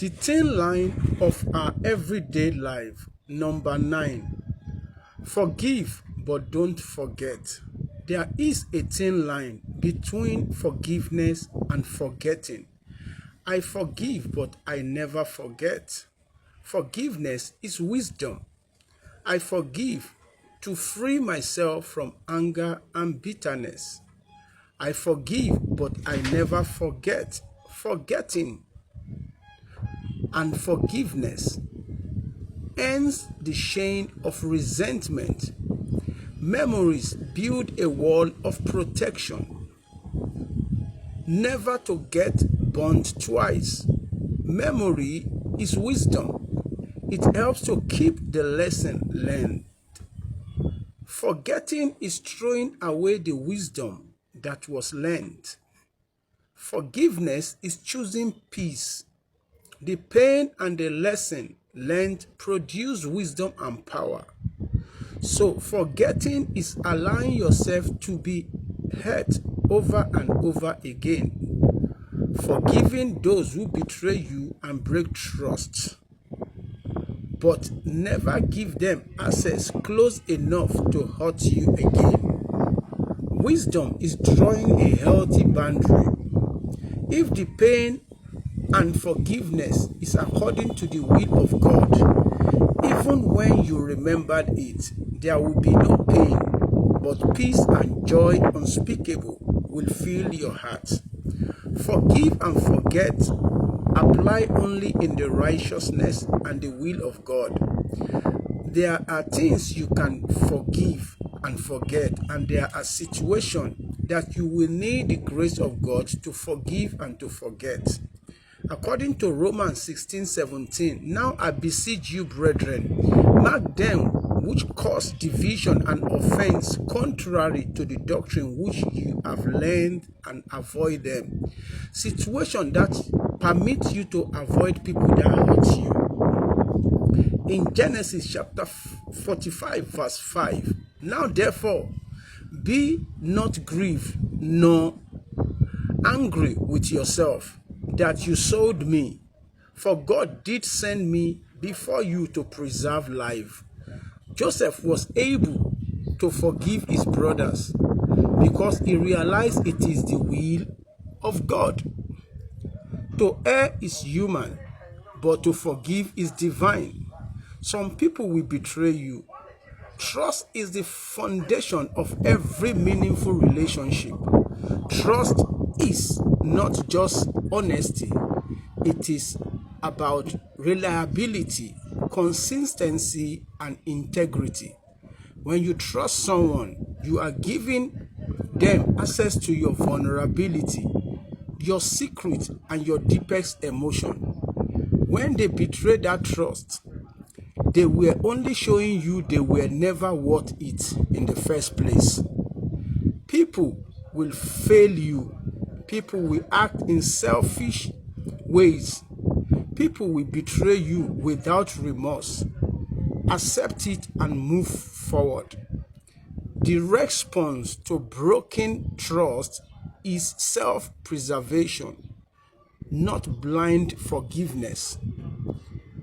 The thin line of our everyday life. Number 9. Forgive but don't forget. There is a thin line between forgiveness and forgetting. I forgive but I never forget. Forgiveness is wisdom. I forgive to free myself from anger and bitterness. I forgive but I never forget. Forgetting and forgiveness ends the chain of resentment. Memories build a wall of protection. Never to get burnt twice. Memory is wisdom. It helps to keep the lesson learned. Forgetting is throwing away the wisdom that was learned. Forgiveness is choosing peace. The pain and the lesson learned produce wisdom and power. So forgetting is allowing yourself to be hurt over and over again. Forgiving those who betray you and break trust, but never give them access close enough to hurt you again. Wisdom is drawing a healthy boundary. If the pain and forgiveness is according to the will of God, even when you remembered it, there will be no pain, but peace and joy unspeakable will fill your heart. Forgive and forget apply only in the righteousness and the will of God. There are things you can forgive and forget, and there are situations that you will need the grace of God to forgive and to forget. According to Romans 16:17, now I beseech you, brethren, mark them which cause division and offense contrary to the doctrine which you have learned, and avoid them. Situation that permits you to avoid people that hurt you. In Genesis chapter 45 verse 5, now therefore be not grieved nor angry with yourself that you sold me, for God did send me before you to preserve life. Joseph was able to forgive his brothers because he realized it is the will of God. To err is human, but to forgive is divine. Some people will betray you. Trust is the foundation of every meaningful relationship. Trust is not just honesty. It is about reliability, consistency, and integrity. When you trust someone, you are giving them access to your vulnerability, your secret, and your deepest emotion. When they betray that trust, they were only showing you they were never worth it in the first place. People will fail you. People will act in selfish ways. People will betray you without remorse. Accept it and move forward. The response to broken trust is self-preservation, not blind forgiveness.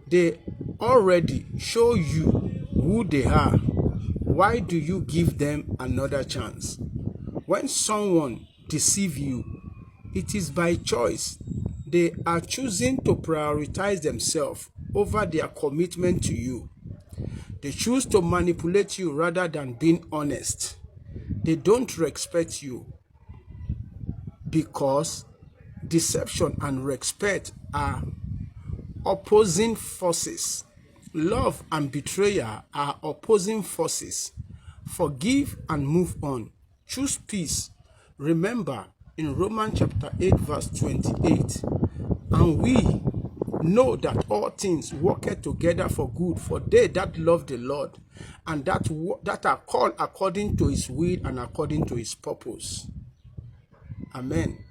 They already show you who they are. Why do you give them another chance? When someone deceives you, it is by choice. They are choosing to prioritize themselves over their commitment to you. They choose to manipulate you rather than being honest. They don't respect you because deception and respect are opposing forces. Love and betrayal are opposing forces. Forgive and move on. Choose peace. Remember in Romans chapter 8 verse 28, and we know that all things work together for good for they that love the Lord, and that are called according to his will and according to his purpose. Amen.